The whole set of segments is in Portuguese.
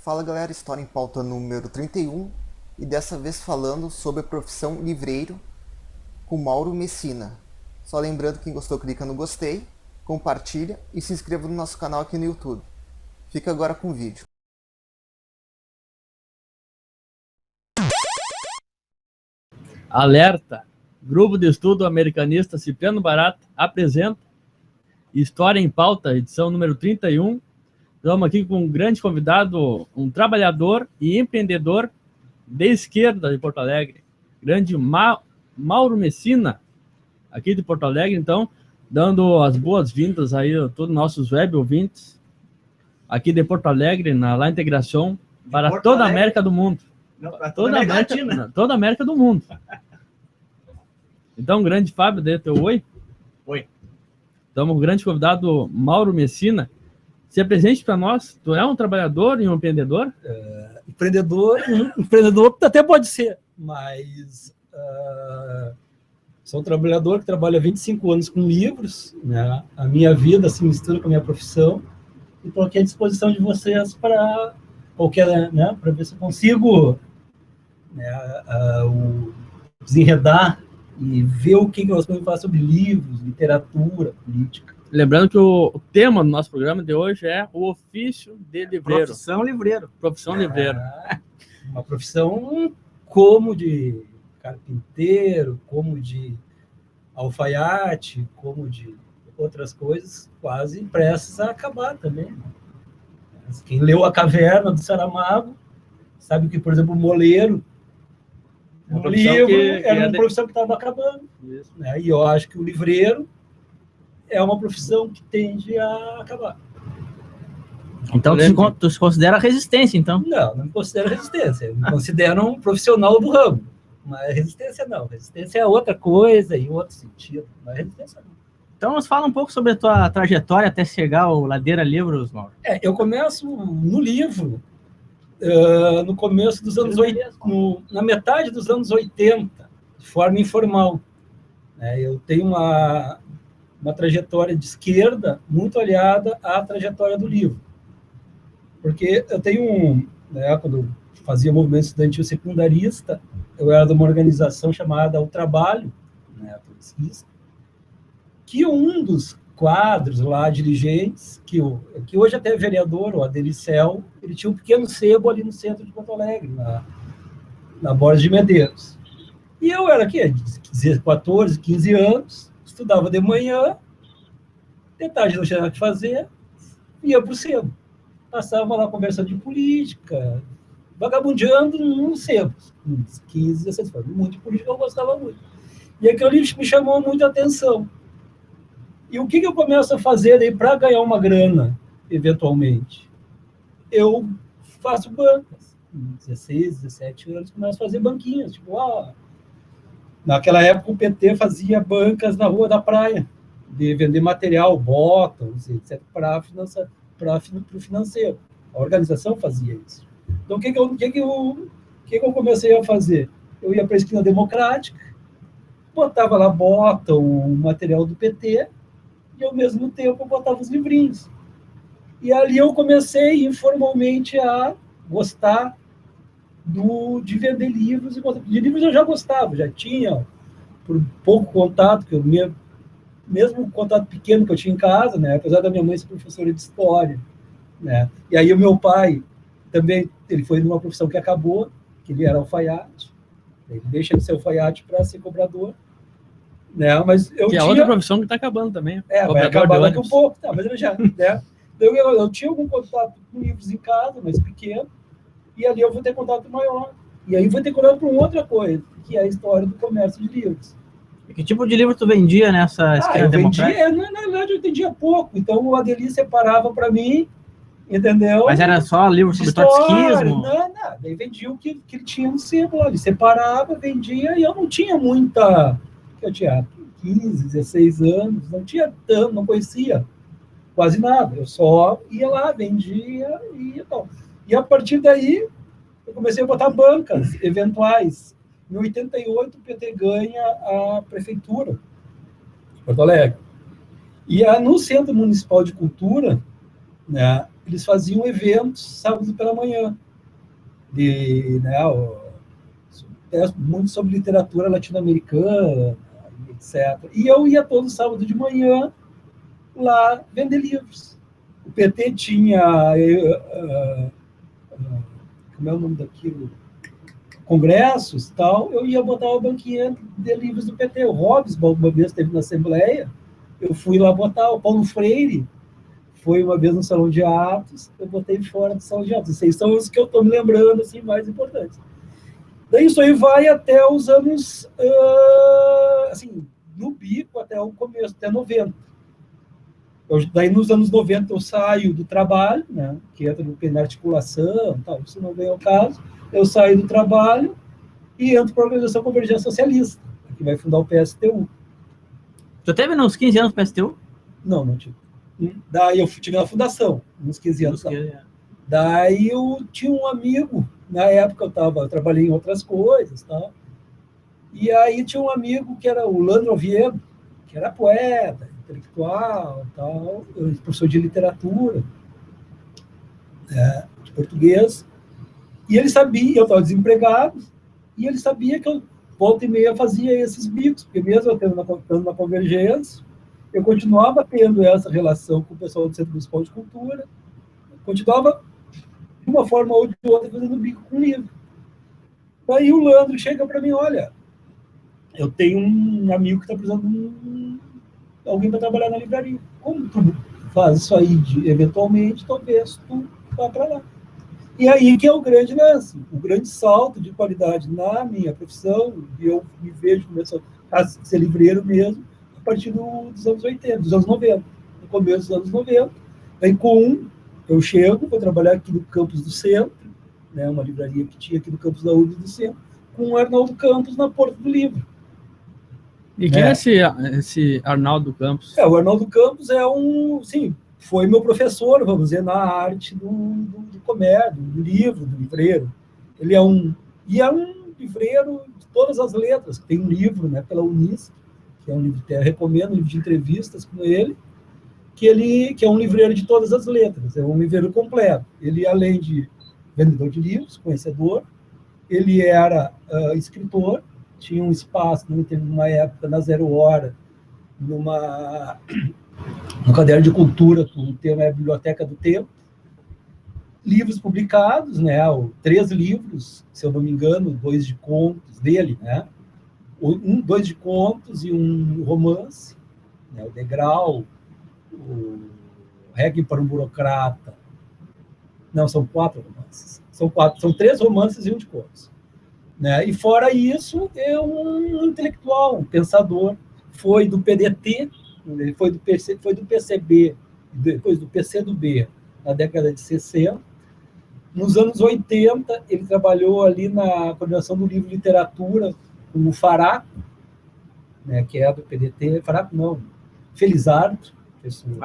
Fala galera, história em pauta número 31 e dessa vez falando sobre a profissão livreiro com Mauro Messina. Só lembrando, quem gostou clica no gostei, compartilha e se inscreva no nosso canal aqui no YouTube. Fica agora com o vídeo. Alerta! Grupo de Estudo Americanista Cipriano Barata apresenta História em Pauta, edição número 31. Estamos aqui com um grande convidado, um trabalhador e empreendedor de esquerda de Porto Alegre, grande Mauro Messina, aqui de Porto Alegre. Então, dando as boas-vindas aí a todos os nossos web ouvintes aqui de Porto Alegre, na La Integração, para toda a América do mundo. Não, para toda a América Latina. Toda a América do mundo. Então, grande Fábio, dê teu oi. Oi. Então, o grande convidado Mauro Messina. Se apresente para nós. Tu é um trabalhador e um empreendedor? Empreendedor até pode ser, mas sou um trabalhador que trabalha há 25 anos com livros, né? A minha vida se mistura com a minha profissão e estou aqui à disposição de vocês para qualquer, né? Para ver se eu consigo, né, desenredar e ver o que nós podemos falar sobre livros, literatura, política. Lembrando que o tema do nosso programa de hoje é o ofício de livreiro. Profissão livreiro. Profissão livreiro. Uma profissão como de carpinteiro, como de alfaiate, como de outras coisas, quase prestes a acabar também. Quem leu A Caverna do Saramago sabe que, por exemplo, o moleiro, um livro, era uma profissão que estava acabando. Né? E eu acho que o livreiro é uma profissão que tende a acabar. Então, tu se considera resistência, então? Não me considero resistência. Eu me considero um profissional do ramo. Mas resistência não. Resistência é outra coisa, em outro sentido. Mas resistência não. Então, nos fala um pouco sobre a tua trajetória até chegar ao Ladeira Livros, Mauro. Eu começo no livro, no começo dos anos 80, na metade dos anos 80, de forma informal. Eu tenho uma trajetória de esquerda muito aliada à trajetória do livro. Porque eu tenho quando eu fazia movimento estudantil secundarista, eu era de uma organização chamada O Trabalho, que um dos quadros lá, dirigentes, que hoje até é vereador, o Adericel, ele tinha um pequeno sebo ali no centro de Porto Alegre, na Borges de Medeiros. E eu era aqui, 14, 15 anos, estudava de manhã, de tarde não tinha nada que fazer, ia para o sebo. Passava lá conversando de política, vagabundeando num sebo. 15, 16 anos. Muito de política eu gostava muito. E aquele livro me chamou muito a atenção. E o que eu começo a fazer aí para ganhar uma grana, eventualmente? Eu faço bancas. Com 16, 17 anos, começo a fazer banquinhas. Naquela época, o PT fazia bancas na Rua da Praia, de vender material, botões, etc., para o financeiro. A organização fazia isso. Então, o que eu comecei a fazer? Eu ia para a esquina democrática, botava lá o material do PT, e, ao mesmo tempo, eu botava os livrinhos. E ali eu comecei, informalmente, a gostar de vender livros. De livros eu já gostava, já tinha, por pouco contato, mesmo o contato pequeno que eu tinha em casa, né, apesar da minha mãe ser professora de história. Né, e aí o meu pai também, ele foi numa profissão que acabou, que ele era alfaiate. Ele deixa de ser alfaiate para ser cobrador. Né, mas eu tinha outra profissão que está acabando também. Vai acabar daqui um pouco, mas ele já... Né, eu tinha algum contato com livros em casa, mas pequeno, e ali eu vou ter contato maior. E aí vou ter contato com outra coisa, que é a história do comércio de livros. E que tipo de livro tu vendia nessa esquina democrática? Na verdade, eu vendia pouco. Então, o Adeli separava para mim, entendeu? Mas era só livro sobre trotskismo? Não, nada. Ele vendia o que ele tinha no sebo lá. Ele separava, vendia, e eu não tinha muita... Eu tinha 15, 16 anos, não conhecia quase nada. Eu só ia lá, vendia e tal. E a partir daí, eu comecei a botar bancas eventuais. Em 88, o PT ganha a prefeitura de Porto Alegre. E no Centro Municipal de Cultura, né, eles faziam eventos sábado pela manhã, muito sobre literatura latino-americana, etc. E eu ia todo sábado de manhã lá vender livros. O PT tinha, como é o nome daquilo? Congressos e tal, eu ia botar uma banquinha de livros do PT. O Hobbes, uma vez esteve na Assembleia, eu fui lá botar. O Paulo Freire foi uma vez no Salão de Atos, eu botei fora do Salão de Atos. Esses são os que eu estou me lembrando, assim, mais importantes. Daí isso aí vai até os anos, assim, no bico até o começo, até 90. Daí nos anos 90 eu saio do trabalho, né, que entra na articulação, tal, isso não vem ao caso. Eu saio do trabalho e entro para a Organização Convergência Socialista, que vai fundar o PSTU. Tu teve nos 15 anos PSTU? Não tive. Daí eu tive na fundação, uns 15 anos. Daí eu tinha um amigo, na época eu trabalhei em outras coisas, tal, e aí tinha um amigo que era o Landro Oviedo, que era poeta, intelectual, tal, professor de literatura, de português. E ele sabia, eu estava desempregado, e ele sabia que eu, volta e meia, fazia esses bicos, porque mesmo eu estando na Convergência, eu continuava tendo essa relação com o pessoal do Centro Municipal de Cultura, continuava, de uma forma ou de outra, fazendo bico com livro. Daí o Landro chega para mim, olha, eu tenho um amigo que está precisando de alguém para trabalhar na livraria. Como tu faz isso aí, eventualmente, talvez tu vá para lá. E aí que é o grande lance, o grande salto de qualidade na minha profissão, e eu me vejo começando a ser livreiro mesmo, a partir dos anos 80, dos anos 90, no começo dos anos 90. Aí eu chego, vou trabalhar aqui no campus do centro, né, uma livraria que tinha aqui no campus da URGS do centro, com o Arnaldo Campos na Porta do Livro. E quem é esse Arnaldo Campos? O Arnaldo Campos sim, foi meu professor, vamos dizer, na arte do comércio, do livro, do livreiro. Ele é um livreiro de todas as letras. Tem um livro, né, pela Unisc, que é um livro que eu recomendo, um livro de entrevistas com ele, que é um livreiro de todas as letras, é um livreiro completo. Ele, além de vendedor de livros, conhecedor, ele era escritor, tinha um espaço, numa época, na Zero Hora, no caderno de cultura, com o tema é a Biblioteca do Tempo. Livros publicados, né? 3 livros, se eu não me engano, 2 de contos dele, né? 2 de contos e um romance, né? O Degrau, o Requiem para um Burocrata. Não, são 4 romances. São 3 romances e 1 de contos. Né? E fora isso, é um intelectual, um pensador. Foi do PDT, ele foi do PCB, depois do PCdoB, na década de 60. Nos anos 80, ele trabalhou ali na coordenação do livro Literatura com o Faraco, né, que é do PDT. Faraco não, Felizardo.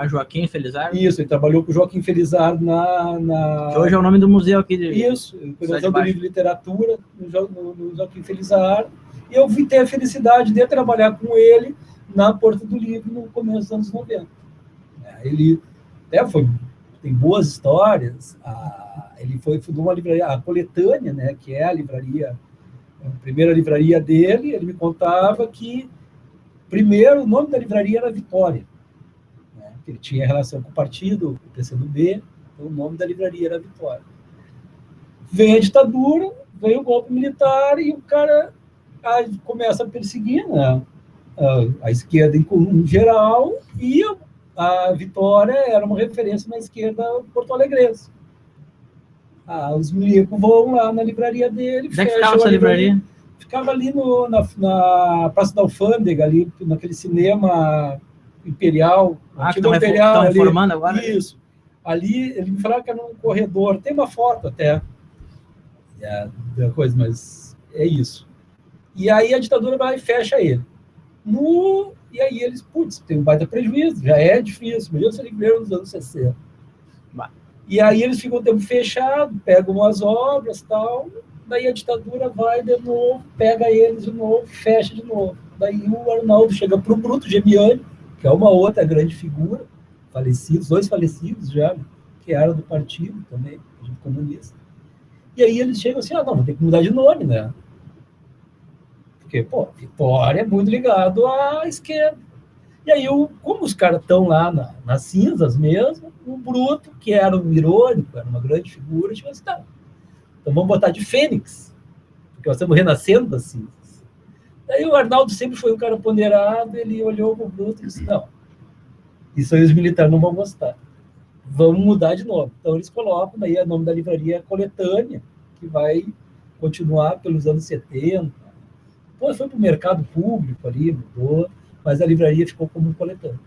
Joaquim Felizardo? Isso, ele trabalhou com o Joaquim Felizardo que hoje é o nome do museu aqui. Isso, coordenação do livro Literatura, no Joaquim Felizardo. E eu ter a felicidade de trabalhar com ele na Porta do Livro no começo dos anos 90. Ele tem boas histórias. Ele fundou uma livraria, a Coletânea, né, que é a primeira livraria dele. Ele me contava que, primeiro, o nome da livraria era Vitória, né, que ele tinha relação com o partido, o PCdoB, então o nome da livraria era Vitória. Vem a ditadura, vem o golpe militar e o cara começa a perseguir, né, a esquerda em geral, e a Vitória era uma referência na esquerda porto-alegrense. Os milicos vão lá na livraria dele. Onde é que ficava essa livraria? Ficava ali na Praça da Alfândega, ali naquele cinema imperial. Que estão reformando agora? Isso. Ali, ele me falava que era num corredor. Tem uma foto até da coisa, mas é isso. E aí a ditadura vai e fecha ele. E aí eles, tem um baita prejuízo, já é difícil, imagina ser livreiro nos anos 60. E aí eles ficam o tempo fechado, pegam as obras e tal, daí a ditadura vai de novo, pega eles de novo, fecha de novo. Daí o Arnaldo chega para o Bruto Gemiani, que é uma outra grande figura, 2 falecidos já, que era do partido também, Partido Comunista. E aí eles chegam assim, não, vou ter que mudar de nome, né? Porque, pô, Vitória é muito ligado à esquerda. E aí, como os caras estão lá nas cinzas mesmo, o Bruto, que era um irônico, era uma grande figura, chegou assim, tá, então vamos botar de Fênix, porque nós estamos renascendo das cinzas. Daí o Arnaldo sempre foi um cara ponderado, ele olhou para o Bruto e disse, não, isso aí os militares não vão gostar. Vamos mudar de nome. Então eles colocam, daí o nome da livraria é Coletânea, que vai continuar pelos anos 70. Depois foi para o mercado público ali, mudou, mas a livraria ficou como Coletânea.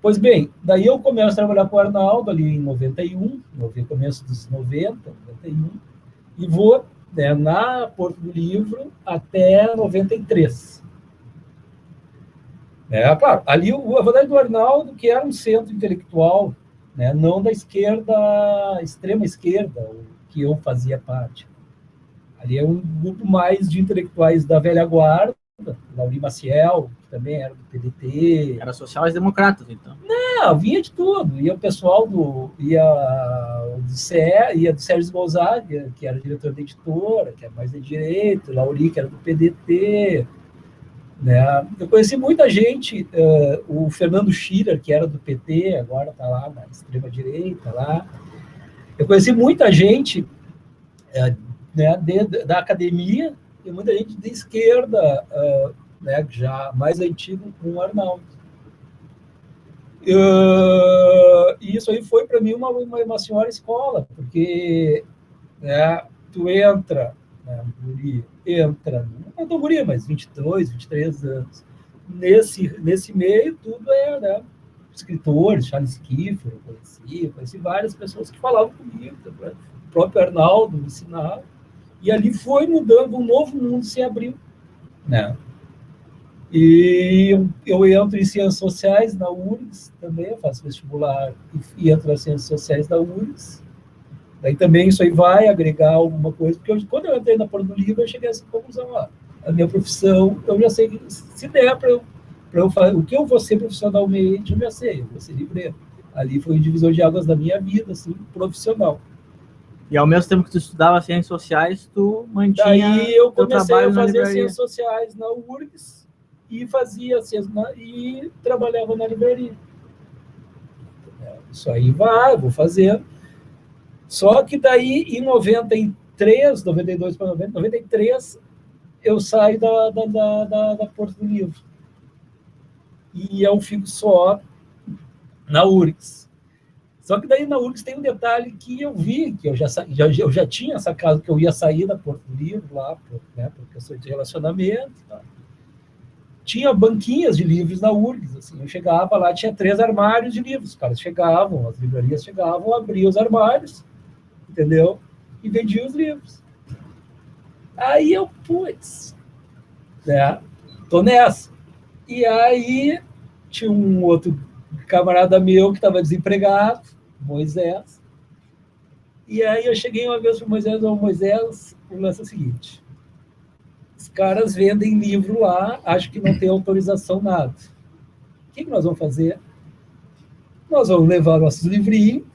Pois bem, daí eu começo a trabalhar com o Arnaldo ali em 91, no começo dos 90, 91, e vou, né, na Porto do Livro até 93. Claro, ali a verdade do Arnaldo, que era um centro intelectual, né, não da esquerda, extrema esquerda, que eu fazia parte. Ali é um grupo mais de intelectuais da velha guarda, Lauri Maciel, que também era do PDT. Era sociais-democratas, então. Não, vinha de tudo. Ia o pessoal ia do Sérgio Gonzaga, que era diretor da editora, que é mais de direita, Lauri, que era do PDT. Né? Eu conheci muita gente, o Fernando Schiller, que era do PT, agora está lá na extrema-direita. Lá. Eu conheci muita gente né, da academia e muita gente de esquerda, né, já mais antigo, com o Arnaldo. E isso aí foi para mim uma senhora escola, porque né, tu entra, né, não é tão guri, mas 22, 23 anos, nesse meio tudo é, né, escritores, Charles Kiefer, eu conheci várias pessoas que falavam comigo, o próprio Arnaldo me ensinava, e ali foi mudando, um novo mundo se abriu, né? E eu entro em Ciências Sociais na URGS também, eu faço vestibular e entro nas Ciências Sociais da URGS. Daí também isso aí vai agregar alguma coisa, porque quando eu entrei na Porta do Livro, eu cheguei a essa conclusão, a minha profissão, eu já sei que se der para eu fazer, o que eu vou ser profissionalmente, eu já sei, eu vou ser livreiro. Ali foi o divisor de águas da minha vida, assim, profissional. E ao mesmo tempo que tu estudava Ciências Sociais, tu mantinha daí eu comecei a fazer Ciências Sociais na URGS e e trabalhava na livraria. Isso aí vou fazendo. Só que daí, em 93, 92 para 93, eu saio da Porto do Livro. E eu fico só na URGS. Só que daí na URGS tem um detalhe que eu vi, que eu já tinha sacado que eu ia sair da Porto do Livro lá, né, por questões de relacionamento. Tá? Tinha banquinhas de livros na URGS. Assim, eu chegava lá, tinha 3 armários de livros. Os caras chegavam, as livrarias chegavam, abriam os armários, entendeu? E vendiam os livros. Aí eu, né, tô nessa. E aí tinha um outro camarada meu que estava desempregado, Moisés. E aí eu cheguei uma vez para o Moisés, o lance é o seguinte: os caras vendem livro lá, acho que não tem autorização nada. O que nós vamos fazer? Nós vamos levar nossos livrinhos,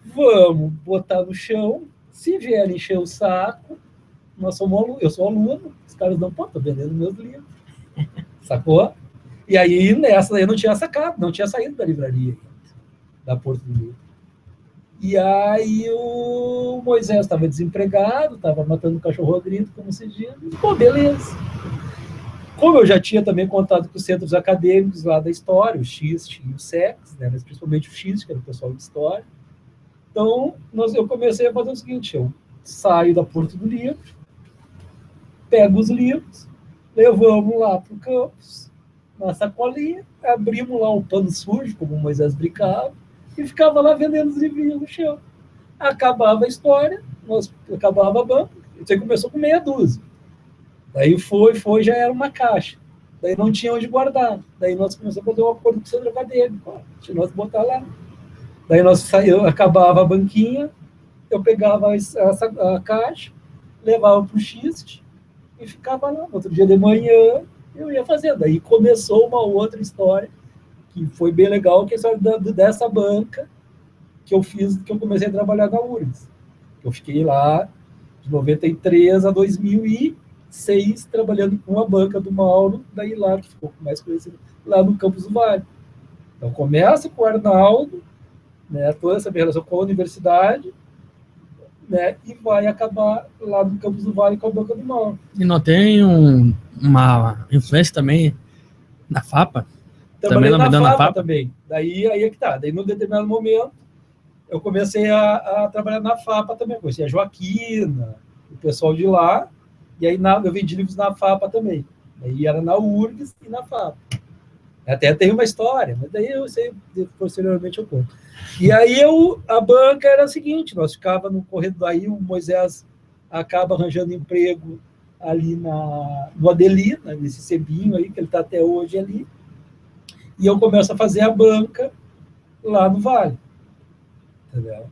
vamos botar no chão, se vier encher o saco, eu sou aluno, os caras não, estou vendendo meus livros. Sacou? E aí, nessa, eu não tinha sacado, não tinha saído da livraria, da Porto do Livro. E aí o Moisés estava desempregado, estava matando cachorro a grito, como se diz. Pô, beleza. Como eu já tinha também contato com os centros acadêmicos lá da história, o XIST e o SEX, né, mas principalmente o XIST, que era o pessoal de história. Então, eu comecei a fazer o seguinte: eu saio da Porto do Livro, pego os livros, levamos lá para o campus, na sacolinha, abrimos lá um pano sujo, como o Moisés brincava, e ficava lá vendendo os livrinhos no chão. Acabava a história, acabava a banca, isso aí começou com meia dúzia. Daí foi, já era uma caixa. Daí não tinha onde guardar. Daí nós começamos a fazer um acordo com o centro acadêmico, nós botar lá. Daí acabava a banquinha, eu pegava a caixa, levava para o XIST e ficava lá. Outro dia de manhã, eu ia fazendo. Daí começou uma outra história, que foi bem legal, que é a história dessa banca, que eu comecei a trabalhar na URGS. Eu fiquei lá de 93 a 2006 trabalhando com a banca do Mauro, daí lá, que ficou mais conhecido, lá no Campos do Vale. Então, começa com o Arnaldo, né, toda essa minha relação com a universidade, né, e vai acabar lá no Campos do Vale com a banca do Mauro. E não tem uma influência também na FAPA? Trabalhei Também na na FAPA FAPA também. Aí é que tá. Daí, num determinado momento, eu comecei a trabalhar na FAPA também. Conheci a Joaquina, o pessoal de lá, e aí eu vendi livros na FAPA também. Aí era na URGS e na FAPA. Até tem uma história, mas daí eu sei, posteriormente eu conto. E aí a banca era a seguinte, nós ficava no corredor, aí o Moisés acaba arranjando emprego ali no Adeli, nesse Cebinho aí, que ele está até hoje ali, e eu começo a fazer a banca lá no Vale. Entendeu?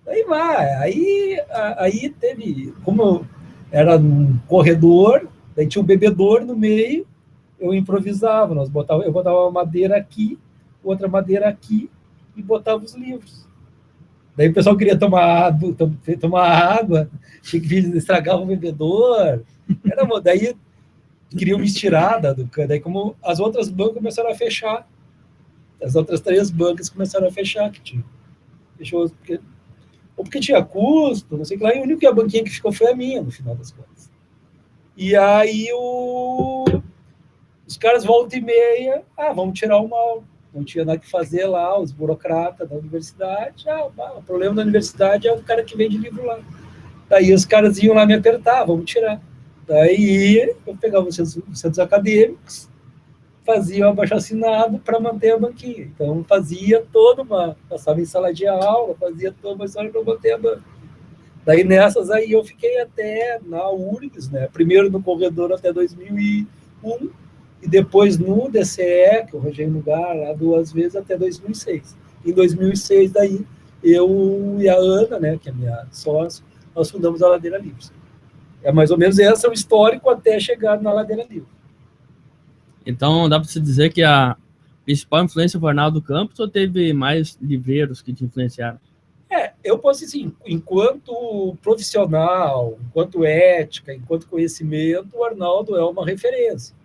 Aí vai, aí teve, como era um corredor, daí tinha um bebedouro no meio, eu improvisava, eu botava uma madeira aqui, outra madeira aqui, e botava os livros. Daí o pessoal queria tomar água, tinha que vir estragar o bebedor, daí queriam me tirar daí como as outras bancas começaram a fechar, as outras 3 bancas começaram a fechar, que tinha. Fechou, porque tinha custo, não sei o que lá, e a única banquinha que ficou foi a minha, no final das contas. E aí os caras volta e meia, vamos tirar o Mauro. Não tinha nada que fazer lá, os burocratas da universidade. O problema da universidade é o cara que vende livro lá. Daí os caras iam lá me apertar, vamos tirar. Daí eu pegava os centros acadêmicos, fazia um abaixo-assinado para manter a banquinha. Então fazia passava em sala de aula, fazia toda uma história para manter a banca. Daí nessas aí eu fiquei até na URGS, né? Primeiro no corredor até 2001, e depois no DCE, que eu arranjei um lugar lá 2 vezes, até 2006. Em 2006, daí, eu e a Ana, né, que é minha sócia, nós fundamos a Ladeira Livres. É mais ou menos esse é o histórico até chegar na Ladeira Livre. Então, dá para se dizer que a principal influência foi o Arnaldo Campos ou teve mais livreiros que te influenciaram? Eu posso dizer assim, enquanto profissional, enquanto ética, enquanto conhecimento, o Arnaldo é uma referência.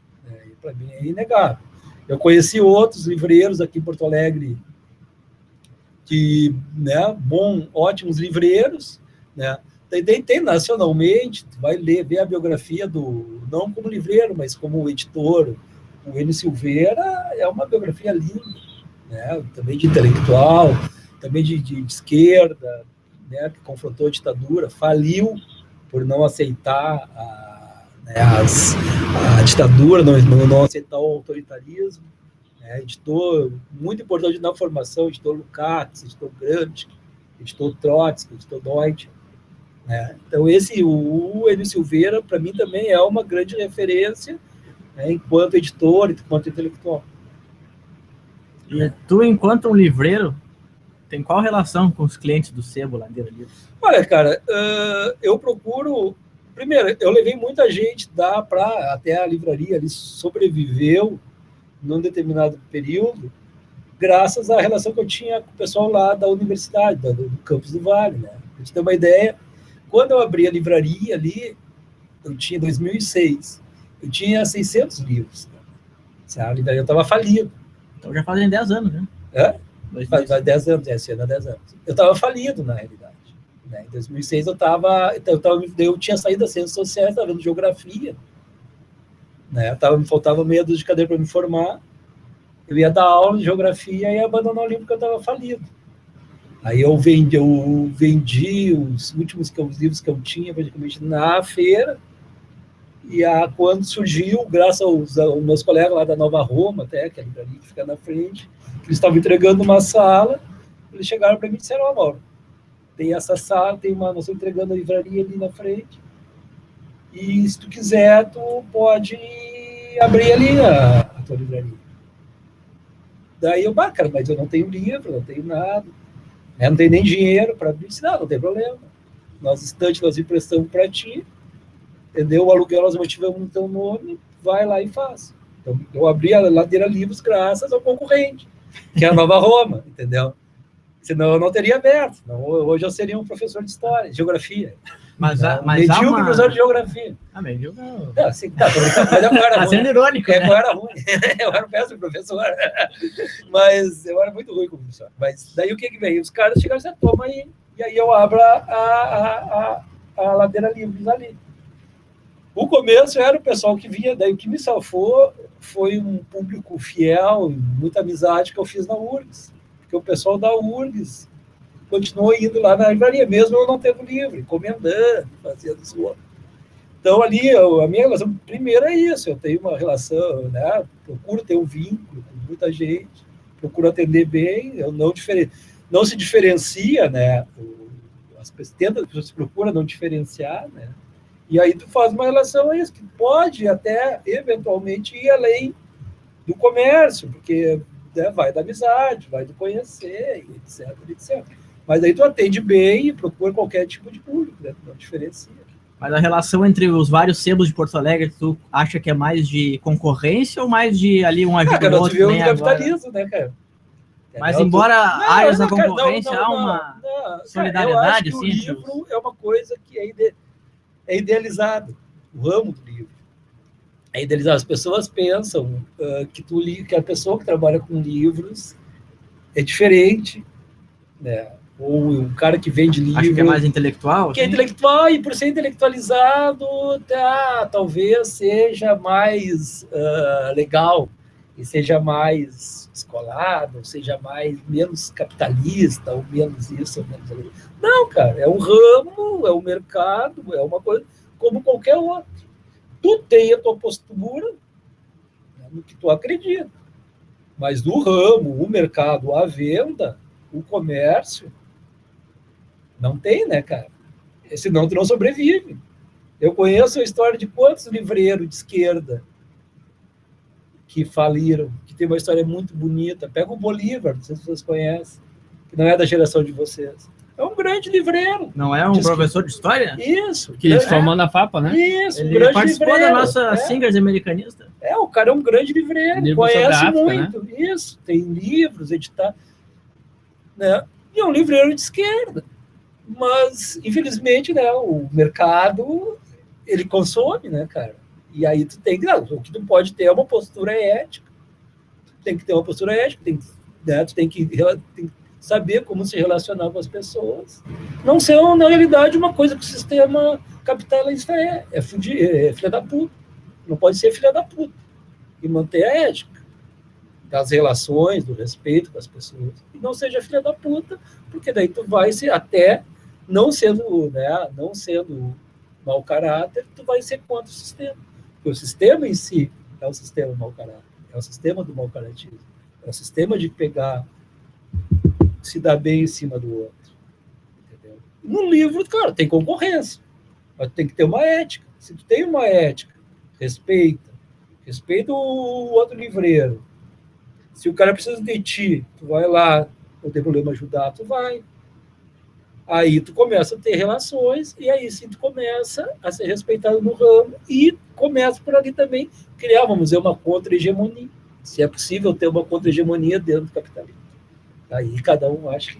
Para mim é inegável. Eu conheci outros livreiros aqui em Porto Alegre que, né, ótimos livreiros, né? Tem nacionalmente, tu vai ver a biografia não como livreiro, mas como editor, o Enio Silveira, é uma biografia linda, né? Também de intelectual, também de esquerda, né, que confrontou a ditadura, faliu por não aceitar a ditadura, não aceitar o autoritarismo, né? Editor muito importante na formação, editor Lukács, editor Gramsci, editor Trotsky, editor Deutsch, né? Então o Enio Silveira, para mim, também é uma grande referência, né, enquanto editor, enquanto intelectual. E tu, enquanto um livreiro, tem qual relação com os clientes do Sebo Ladeira Livres? Olha, cara, eu procuro... Primeiro, eu levei muita gente até a livraria, ali sobreviveu num determinado período, graças à relação que eu tinha com o pessoal lá da universidade, do Campos do Vale, né? Pra gente ter uma ideia, quando eu abri a livraria ali, eu tinha 2006, eu tinha 600 livros. Né? A livraria estava falida. Então já fazem 10 anos, né? Faz 10 anos, esse ano há 10 anos. Eu estava falido, na realidade. Em 2006 eu tinha saído das ciências sociais, estava vendo geografia, né? Me faltava meia dúzia de cadeira para me formar, eu ia dar aula de geografia e ia abandonar o livro porque eu estava falido. Aí eu vendi os últimos livros que eu tinha praticamente na feira, e quando surgiu, graças aos meus colegas lá da Nova Roma, até, que é a livraria que fica na frente, que eles estavam entregando uma sala, eles chegaram para mim e disseram: Mauro, tem essa sala, nós estamos entregando a livraria ali na frente, e se tu quiser, tu pode abrir ali a tua livraria. Daí eu, cara, mas eu não tenho livro, não tenho nada, não tenho nem dinheiro para abrir. Não tem problema. Nós estantes, nós emprestamos para ti, entendeu? O aluguel nós mantivemos no teu nome, vai lá e faz. Então, eu abri a Ladeira Livros graças ao concorrente, que é a Nova Roma, entendeu? Senão eu não teria aberto. Senão, hoje eu seria um professor de história, de geografia. Mas há medíocre uma... professor de geografia. Medíocre. Não, assim, tá, tô brincando, mas eu era Tá sendo ruim. irônico, né? Eu era ruim. Eu era um péssimo professor. Mas eu era muito ruim como professor. Mas daí o que veio? Os caras chegaram e disseram, toma aí. E aí eu abro a Ladeira Livros ali. O começo era o pessoal que vinha, daí o que me salvou foi um público fiel, muita amizade que eu fiz na URGS. Porque o pessoal da URGS continuou indo lá na livraria, mesmo eu não tendo livro, encomendando, fazendo isso. Então, ali, a minha relação primeira é isso, eu tenho uma relação, né, procuro ter um vínculo com muita gente, procuro atender bem, eu não se diferencia, né, as pessoas procuram não diferenciar, né, e aí tu faz uma relação a isso, que pode até, eventualmente, ir além do comércio, porque, né, vai da amizade, vai do conhecer, etc, etc. Mas aí tu atende bem e procura qualquer tipo de público, né? Não diferencia. Mas a relação entre os vários sebos de Porto Alegre, tu acha que é mais de concorrência ou mais de ali um ajuda cara, o outro? Tu vê o capitalismo, né, cara? Mas embora haja essa concorrência, há uma solidariedade, eu acho assim. que o livro é uma coisa que é idealizada, o ramo do livro. É idealizado. As pessoas pensam que a pessoa que trabalha com livros é diferente, né? Ou um cara que vende livro... Acho que é mais intelectual? Que é intelectual, e por ser intelectualizado, talvez seja mais legal, e seja mais descolado, ou seja menos capitalista, ou menos isso, ou menos aquilo. Não, cara, é um ramo, é um mercado, é uma coisa como qualquer outro. Tu tem a tua postura, né, no que tu acredita, mas no ramo, o mercado, a venda, o comércio, não tem, né, cara? Senão tu não sobrevive. Eu conheço a história de quantos livreiros de esquerda que faliram, que tem uma história muito bonita. Pega o Bolívar, não sei se vocês conhecem, que não é da geração de vocês. É um grande livreiro. Não é um professor de história? Isso. Que se formou na FAPA, né? Isso, ele grande participou livreiro. Da nossa Singers americanista. O cara é um grande livreiro, conhece África, muito. Né? Isso, tem livros editados. Né? E é um livreiro de esquerda. Mas, infelizmente, né, o mercado, ele consome, né, cara? E aí tu tem que... o que tu pode ter é uma postura ética. Tu tem que ter uma postura ética, tu tem que saber como se relacionar com as pessoas. Não ser, na realidade, uma coisa que o sistema capitalista é filha da puta. Não pode ser filha da puta. E manter a ética das relações, do respeito com as pessoas. E não seja filha da puta, porque daí tu vai ser até... Não sendo mau caráter, tu vai ser contra o sistema. Porque o sistema em si é o sistema mau caráter, é o sistema do mau caratismo, é o sistema de pegar, se dar bem em cima do outro. Entendeu? No livro, cara, tem concorrência, mas tem que ter uma ética. Se tu tem uma ética, respeita o outro livreiro. Se o cara precisa de ti, tu vai lá, não tem problema ajudar, tu vai. Aí tu começa a ter relações, e aí sim tu começa a ser respeitado no ramo, e começa por ali também criar, vamos dizer, uma contra-hegemonia. Se é possível ter uma contra-hegemonia dentro do capitalismo. Aí cada um acha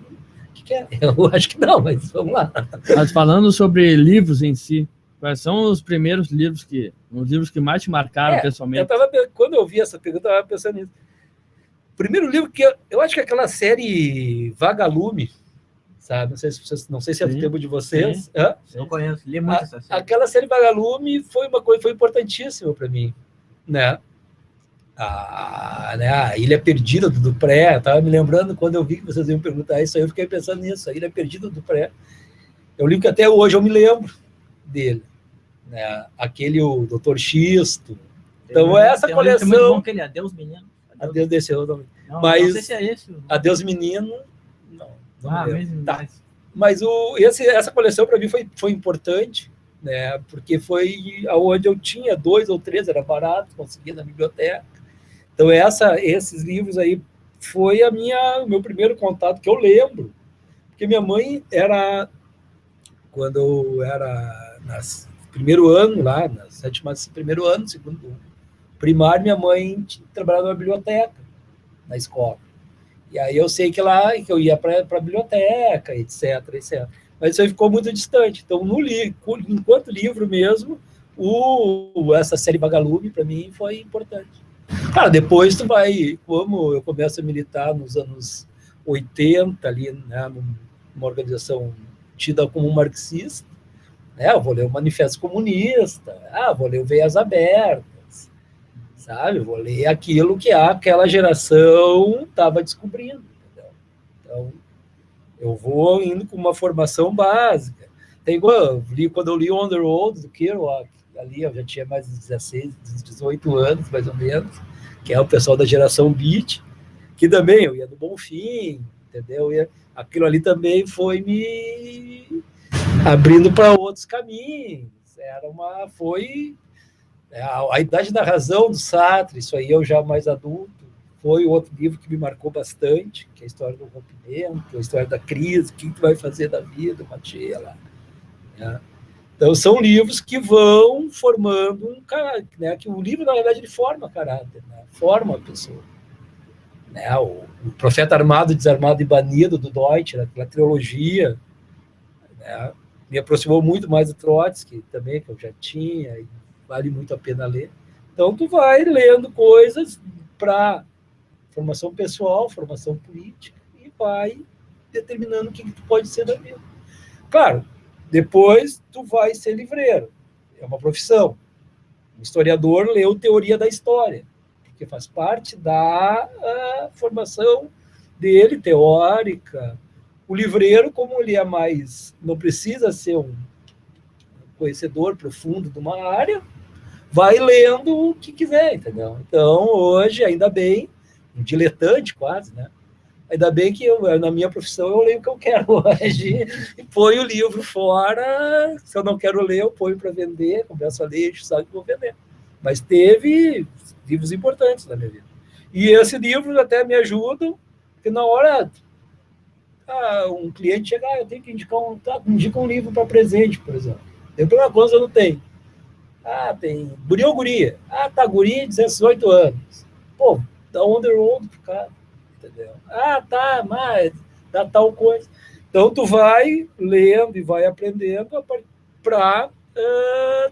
que quer. Eu acho que não, mas vamos lá. Mas falando sobre livros em si, quais são os primeiros livros os livros que mais te marcaram pessoalmente? Quando eu vi essa pergunta, eu estava pensando nisso. O primeiro livro que eu acho que é aquela série Vagalume, sabe? Não sei se é do tempo de vocês. Eu conheço, li muito essa série. Aquela série Vagalume foi importantíssima para mim, né? A Ilha Perdida do Dupré, estava me lembrando quando eu vi que vocês iam perguntar isso, aí eu fiquei pensando nisso, a Ilha Perdida do Dupré. É um livro que até hoje eu me lembro dele, né? Aquele, o Dr. Xisto. Então, essa coleção... Muito bom que ele, Adeus, Menino. Adeus, desceu. Mas, não sei se é esse. Adeus, Menino. Não mesmo. Tá. Mas essa coleção para mim foi importante, né? Porque foi aonde eu tinha 2 ou 3, era barato, conseguia na biblioteca. Então esses livros aí foi o meu primeiro contato, que eu lembro, porque minha mãe quando eu era no primeiro ano lá, primeiro ano, segundo primário, minha mãe trabalhava na biblioteca, na escola. E aí eu sei que lá que eu ia para a biblioteca, etc, etc. Mas isso aí ficou muito distante. Então, enquanto livro mesmo, essa série Vagalume, para mim, foi importante. Cara, depois tu vai, como eu começo a militar nos anos 80, ali, né, numa organização tida como marxista, né, eu vou ler o Manifesto Comunista, vou ler o Veias Abertas, sabe? Vou ler aquilo que aquela geração estava descobrindo, entendeu? Então, eu vou indo com uma formação básica. Quando eu li On the Road, do Kerouac, ali eu já tinha mais de 16, 18 anos, mais ou menos, que é o pessoal da geração Beat, que também eu ia do Bonfim, entendeu? Aquilo ali também foi me abrindo para outros caminhos. Foi a Idade da Razão do Sartre, isso aí eu já mais adulto, foi outro livro que me marcou bastante, que é a história do rompimento, a história da crise, o que tu vai fazer da vida, uma tia lá. Né? Então, são livros que vão formando um caráter, né? Que o livro, na verdade, ele forma caráter, né? Forma a pessoa. Né? O Profeta Armado, Desarmado e Banido, do Deutsch, aquela trilogia, né? Me aproximou muito mais do Trotsky, também, que eu já tinha, e vale muito a pena ler. Então, tu vai lendo coisas para formação pessoal, formação política, e vai determinando o que tu pode ser da vida. Claro, depois tu vai ser livreiro, é uma profissão. O historiador leu teoria da história, porque faz parte da formação dele, teórica. O livreiro, como ele é mais, não precisa ser um conhecedor profundo de uma área, vai lendo o que quiser, entendeu? Então, hoje, ainda bem, um diletante quase, né? Ainda bem que na minha profissão eu leio o que eu quero hoje e ponho o livro fora. Se eu não quero ler, eu ponho para vender, começo a ler, sabe que vou vender. Mas teve livros importantes na minha vida. E esses livros até me ajudam, porque na hora um cliente chega, eu tenho que indica um livro para presente, por exemplo. Tem uma coisa eu não tenho. Tem Guri ou Guria? Tá, Guri, 18 anos. Pô, dá On the Road pro cara. Entendeu? Tá, mas dá tal coisa. Então, tu vai lendo e vai aprendendo para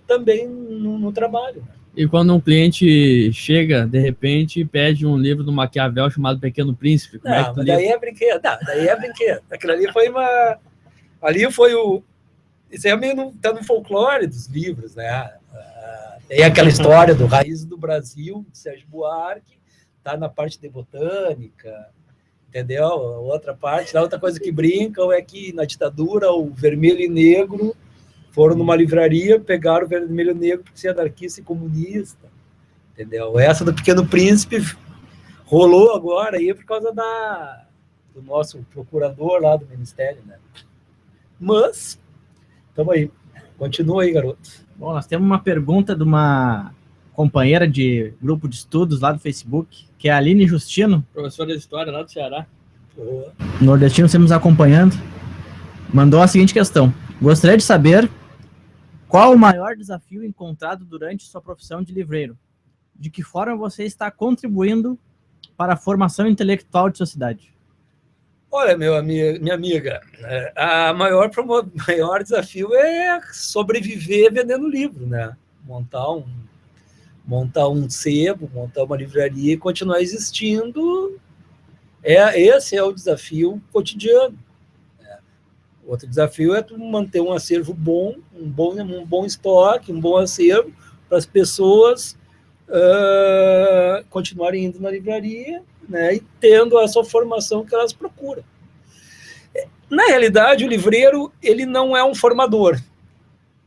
também no trabalho. Né? E quando um cliente chega, de repente, e pede um livro do Maquiavel chamado Pequeno Príncipe, como é que tu mas daí é brinquedo. Daí é brinquedo. Aquilo ali foi uma... Ali foi o... Isso aí é meio tá no folclore dos livros, né? Tem aquela história do Raiz do Brasil, de Sérgio Buarque, tá na parte de botânica, entendeu? Outra parte, a outra coisa que brincam é que na ditadura o vermelho e negro foram numa livraria, pegaram o vermelho e negro porque ser anarquista e comunista, entendeu? Essa do Pequeno Príncipe rolou agora aí por causa do nosso procurador lá do Ministério, né? Mas, estamos aí. Continua aí, garoto. Bom, nós temos uma pergunta de uma companheira de grupo de estudos lá do Facebook, que é a Aline Justino. Professora de História lá do Ceará. Nordestino, sempre nos acompanhando. Mandou a seguinte questão. Gostaria de saber qual o maior desafio encontrado durante sua profissão de livreiro? De que forma você está contribuindo para a formação intelectual de sociedade? Olha, minha amiga, o maior desafio é sobreviver vendendo livro, né? Montar um sebo, montar uma livraria e continuar existindo. Esse é o desafio cotidiano. Outro desafio é tu manter um acervo bom, um bom estoque, um bom acervo para as pessoas continuarem indo na livraria, né, e tendo a sua formação que elas procuram. Na realidade, o livreiro ele não é um formador.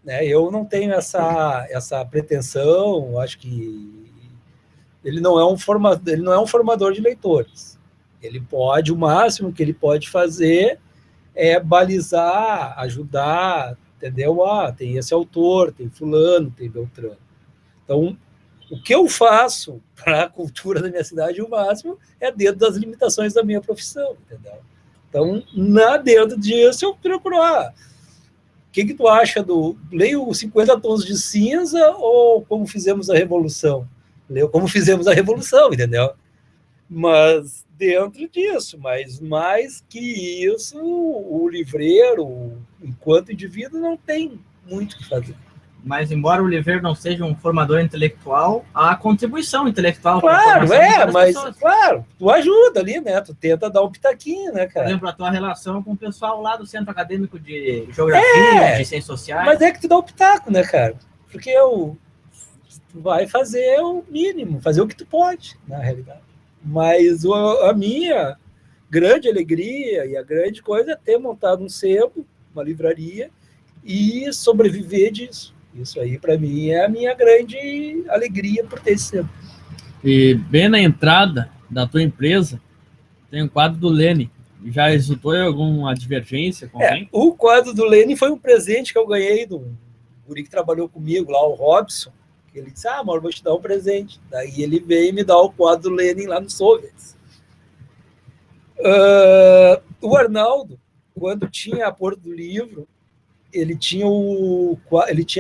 Né? Eu não tenho essa pretensão, acho que ele não é um formador de leitores. Ele pode, o máximo que ele pode fazer é balizar, ajudar, entendeu? Tem esse autor, tem fulano, tem Beltrano. Então, o que eu faço para a cultura da minha cidade, o máximo, é dentro das limitações da minha profissão, entendeu? Então, dentro disso, eu procuro, o que tu acha leio os 50 tons de cinza ou como fizemos a revolução? Leio como fizemos a revolução, entendeu? Mas dentro disso, mas mais que isso, o livreiro, enquanto indivíduo, não tem muito o que fazer. Mas, embora o livreiro não seja um formador intelectual, há contribuição intelectual. Claro, mas, claro, tu ajuda ali, né? Tu tenta dar um pitaquinho, né, cara? Por exemplo, a tua relação com o pessoal lá do Centro Acadêmico de Geografia, de Ciências Sociais. Mas é que tu dá um pitaco, né, cara? Porque tu vai fazer o mínimo, fazer o que tu pode, na realidade. Mas a minha grande alegria e a grande coisa é ter montado um sebo, uma livraria, e sobreviver disso. Isso aí, para mim, é a minha grande alegria por ter esse sebo. E bem na entrada da tua empresa, tem um quadro do Lenin. Já resultou em alguma divergência com alguém? O quadro do Lenin foi um presente que eu ganhei do guri que trabalhou comigo lá, o Robson. Ele disse, Mauro, vou te dar um presente. Daí ele veio me dar o quadro do Lenin lá no Soviets. O Arnaldo, quando tinha a Porto do Livro, ele tinha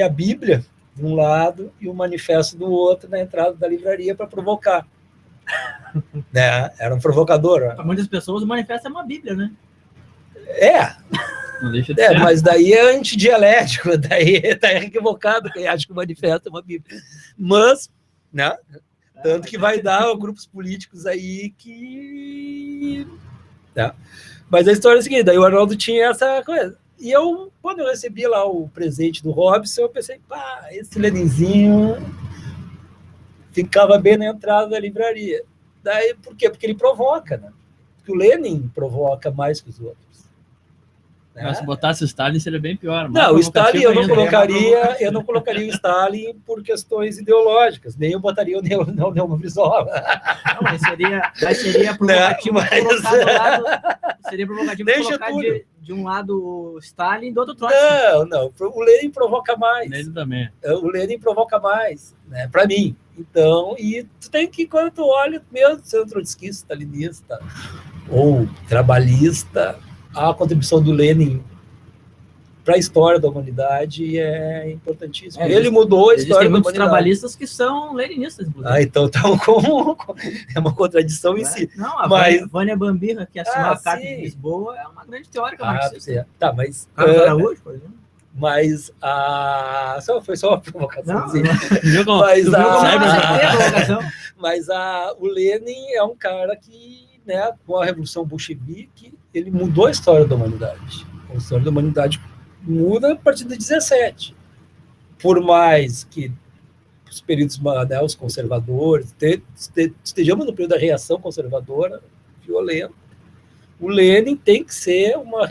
a Bíblia de um lado e o manifesto do outro na entrada da livraria para provocar. Né? Era um provocador. Para muitas pessoas, o manifesto é uma Bíblia, né? Não deixa de ser. Mas daí é antidialético, daí tá equivocado quem acha que o manifesto é uma Bíblia. Mas, né? Tanto que vai dar grupos políticos aí que... Né? Mas a história é a seguinte, daí o Arnaldo tinha essa coisa. E eu, quando eu recebi lá o presente do Robson, eu pensei, esse Leninzinho ficava bem na entrada da livraria. Daí, por quê? Porque ele provoca, né? Porque o Lenin provoca mais que os outros. Né? Mas se botasse o Stalin seria bem pior. Não, o Stalin eu não colocaria o Stalin por questões ideológicas, nem eu botaria o Neumann Brizola. Não, mas seria provocativo colocar do lado, seria provocativo colocar de um lado o Stalin e do outro Trotsky. Não, o Lenin provoca mais. Ele também. O Lenin provoca mais, né, para mim. Então, e tu tem que, quando tu olha, mesmo sendo trotskista, stalinista ou trabalhista, a contribuição do Lenin para a história da humanidade é importantíssima. Ele mudou a história da humanidade. Existem muitos trabalhistas que são leninistas, inclusive. Então é uma contradição em si. Não, a Vânia Bambirra, que assinou a Carta de Lisboa, é uma grande teórica marxista. Tá, mas... Carlos Araújo, por exemplo. Mas foi só uma provocação. Mas o Lenin é um cara que, né, com a Revolução Bolchevique, ele mudou a história da humanidade. A história da humanidade muda a partir de 17. Por mais que os períodos, né, os conservadores, estejamos no período da reação conservadora violenta, o Lenin tem que ser uma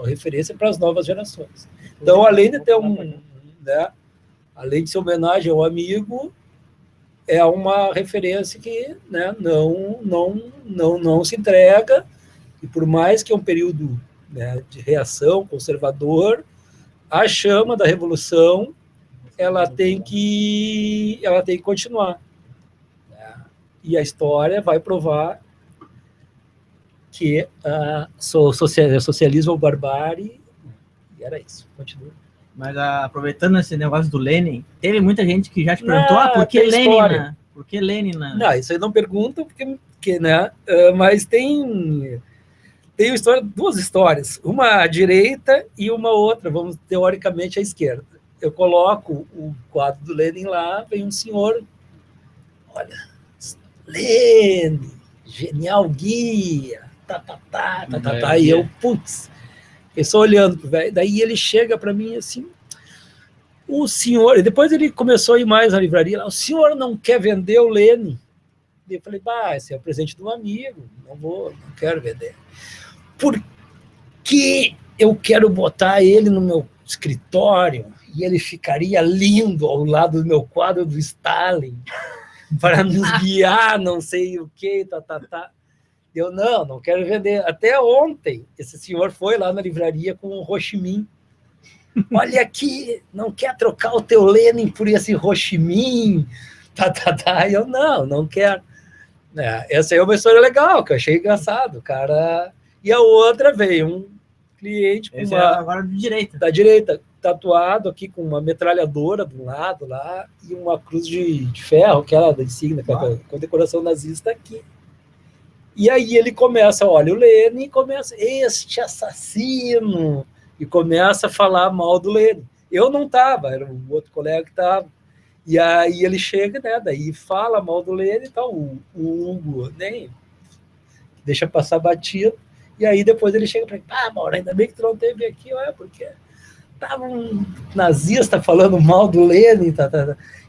referência para as novas gerações. Então, além de ter além de ser homenagem ao amigo, é uma referência que, né, não se entrega, e por mais que é um período, né, de reação conservador, a chama da revolução ela tem que continuar. E a história vai provar que socialismo ou barbárie, e era isso, continua. Mas aproveitando esse negócio do Lenin, teve muita gente que já te perguntou, por que Lenin? Por que Lenin? Não, isso aí não perguntam, porque né? Mas tem duas histórias, uma à direita e uma outra, vamos teoricamente à esquerda. Eu coloco o quadro do Lenin lá, vem um senhor, olha, Lenin, genial guia, e eu, eu só olhando pro velho, daí ele chega para mim assim, o senhor, e depois ele começou a ir mais na livraria, o senhor não quer vender o Lenin? Eu falei, esse é o presente de um amigo, não quero vender. Porque eu quero botar ele no meu escritório e ele ficaria lindo ao lado do meu quadro do Stalin para nos guiar, não sei o que, Eu não quero vender. Até ontem, esse senhor foi lá na livraria com o Ho Chi Minh. Olha aqui, não quer trocar o teu Lenin por esse Ho Chi Minh? Eu não quero. Essa aí é uma história legal, que eu achei engraçado, cara. E a outra veio um cliente com agora da direita. Da direita. tatuado aqui com uma metralhadora do lado lá e uma cruz de ferro, que era da insígnia, com a decoração nazista aqui. E aí ele começa, olha o Lenin, e começa, este assassino, e começa a falar mal do Lenin. Eu não estava, era um outro colega que estava. E aí ele chega, né, daí fala mal do Lenin e tal, o Hugo nem deixa passar batido. E aí depois ele chega para mim, Mauro, ainda bem que tu não teve aqui, olha, porque tava um nazista falando mal do Lenin, tá.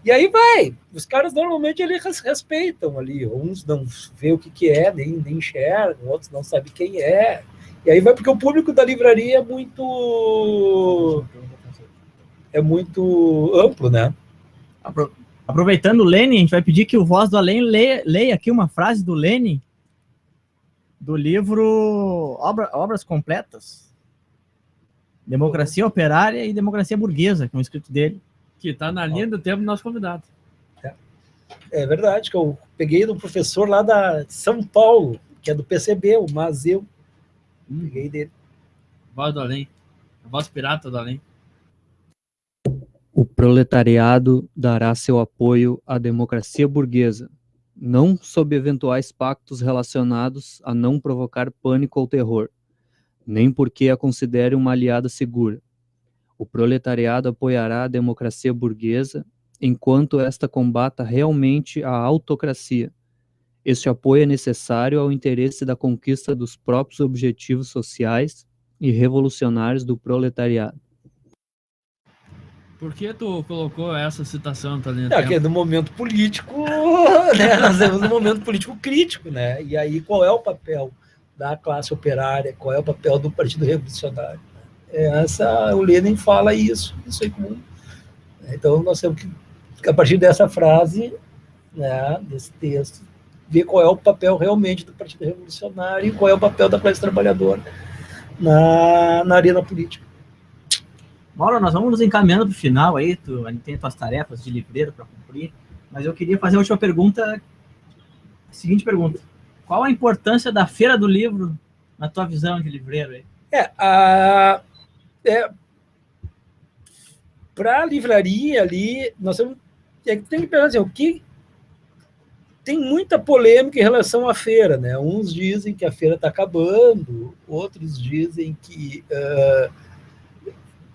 E aí vai, os caras normalmente eles respeitam ali, uns não vê o que é, nem enxergam, outros não sabem quem é, e aí vai porque o público da livraria é muito amplo, né? Aproveitando o Lenin, a gente vai pedir que o Voz do Além leia aqui uma frase do Lenin, do livro Obras Completas, Democracia Operária e Democracia Burguesa, que é um escrito dele. Que está na linha do tempo do nosso convidado. É verdade, que eu peguei do professor lá de São Paulo, que é do PCB, o Mazeu. Peguei dele. Voz do Além. A voz pirata do Além. O proletariado dará seu apoio à democracia burguesa, não sob eventuais pactos relacionados a não provocar pânico ou terror, nem porque a considere uma aliada segura. O proletariado apoiará a democracia burguesa enquanto esta combata realmente a autocracia. Este apoio é necessário ao interesse da conquista dos próprios objetivos sociais e revolucionários do proletariado. Por que tu colocou essa citação, Thalina? Porque é no momento político, né? Nós temos um momento político crítico, né? E aí qual é o papel da classe operária, qual é o papel do Partido Revolucionário? O Lenin fala isso aí comum. Então nós temos que, a partir dessa frase, né, desse texto, ver qual é o papel realmente do Partido Revolucionário e qual é o papel da classe trabalhadora na arena política. Mauro, nós vamos nos encaminhando para o final aí, tu tem tuas tarefas de livreiro para cumprir, mas eu queria fazer a última pergunta, a seguinte pergunta: qual a importância da Feira do Livro na tua visão de livreiro aí? Para a livraria ali, nós tem que pensar assim, o que tem muita polêmica em relação à feira, né? Uns dizem que a feira está acabando, outros dizem que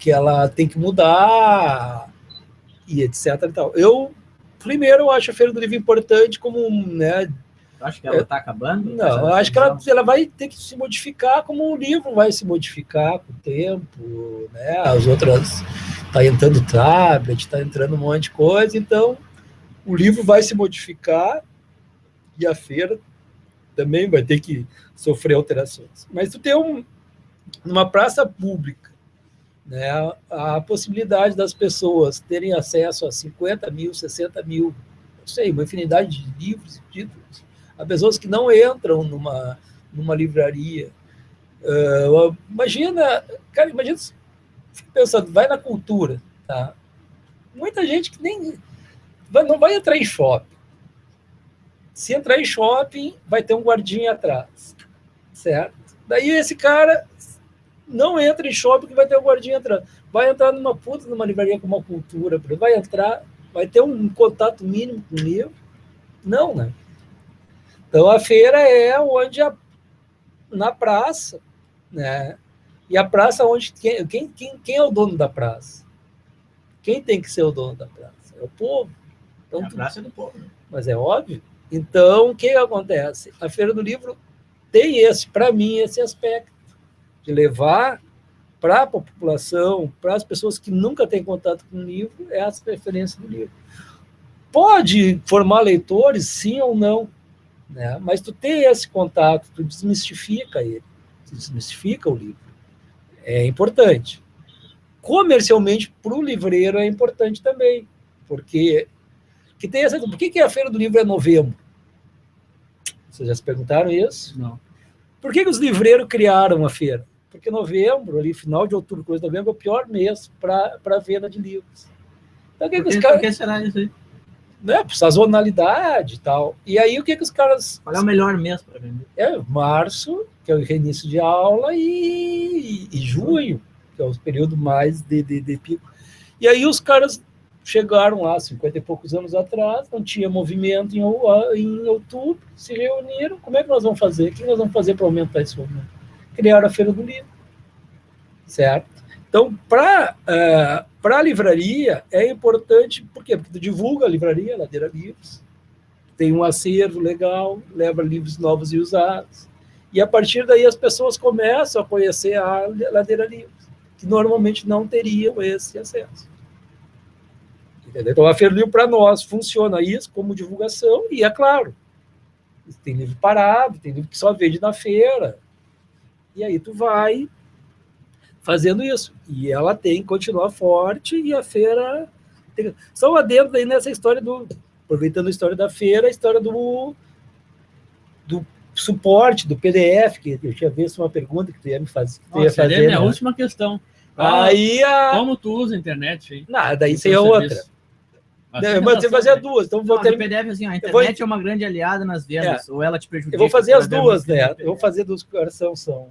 ela tem que mudar, e etc. E tal. Primeiro, eu acho a Feira do Livro importante como, né? Eu acho que ela está acabando? Não, eu acho que ela vai ter que se modificar como o livro vai se modificar com o tempo, né? As outras, está entrando tablet, está entrando um monte de coisa, então o livro vai se modificar e a feira também vai ter que sofrer alterações. Mas tu tem numa praça pública, né, a possibilidade das pessoas terem acesso a 50 mil, 60 mil, não sei, uma infinidade de livros e títulos, a pessoas que não entram numa livraria. Imagina, fico pensando, vai na cultura, tá? Muita gente que não vai entrar em shopping. Se entrar em shopping, vai ter um guardinha atrás, certo? Daí esse cara não entra em shopping que vai ter um guardinha atrás. Vai entrar numa livraria com uma cultura, vai ter um contato mínimo com o livro? Não, né? Então a feira é onde na praça, né? E a praça onde quem é o dono da praça? Quem tem que ser o dono da praça? É o povo. Então, a praça é do povo, né? Mas é óbvio. Então, o que acontece? A Feira do Livro tem para mim, esse aspecto de levar para a população, para as pessoas que nunca têm contato com o livro, essa preferência do livro. Pode formar leitores, sim ou não, né? Mas tu tem esse contato, tu desmistifica ele, tu desmistifica o livro. É importante. Comercialmente, para o livreiro é importante também, porque por que a Feira do Livro é novembro? Vocês já se perguntaram isso? Não. Por que os livreiros criaram a feira? Porque novembro, ali, final de outubro, coisa de novembro, é o pior mês para a venda de livros. Então, por que será isso aí? Né, por sazonalidade e tal. E aí, o que os caras... Qual é o melhor mês para vender? Março, que é o reinício de aula, e junho. que é o período mais de pico. E aí os caras chegaram lá, 50 e poucos anos atrás, não tinha movimento em outubro, se reuniram, como é que nós vamos fazer? O que nós vamos fazer para aumentar esse movimento? Criaram a Feira do Livro, certo? Então, para a livraria, é importante, por quê? Porque tu divulga a livraria, Ladeira Livros, tem um acervo legal, leva livros novos e usados, e a partir daí as pessoas começam a conhecer a Ladeira Livros, que normalmente não teriam esse acesso. Entendeu? Então, a Feira do Livro, para nós, funciona isso como divulgação, e é claro, tem livro parado, tem livro que só vende na feira, e aí tu vai fazendo isso. E ela tem que continuar forte, e a feira... Só adendo aí nessa história aproveitando a história da feira, a história do suporte, do PDF, que eu tinha visto uma pergunta que tu ia me fazer. Nossa, é a minha última questão. Aí Como tu usa a internet? Hein? Nada, isso aí é outra. Mas você fazer duas. Então vou ter... PDF, assim, a internet é uma grande aliada nas vendas, ou ela te prejudica? Eu vou fazer as duas, né? Eu vou fazer duas, são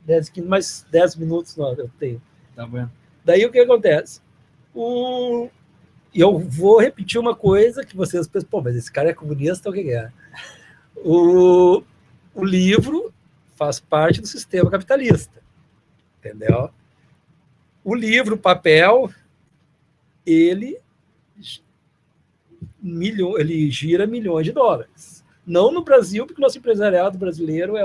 10, 15, mais 10 minutos eu tenho. Tá bom. Daí o que acontece? Eu vou repetir uma coisa que vocês pensam, pô, mas esse cara é comunista, o que é? O livro faz parte do sistema capitalista, entendeu? O livro, o papel, ele gira milhões de dólares. Não no Brasil, porque o nosso empresariado brasileiro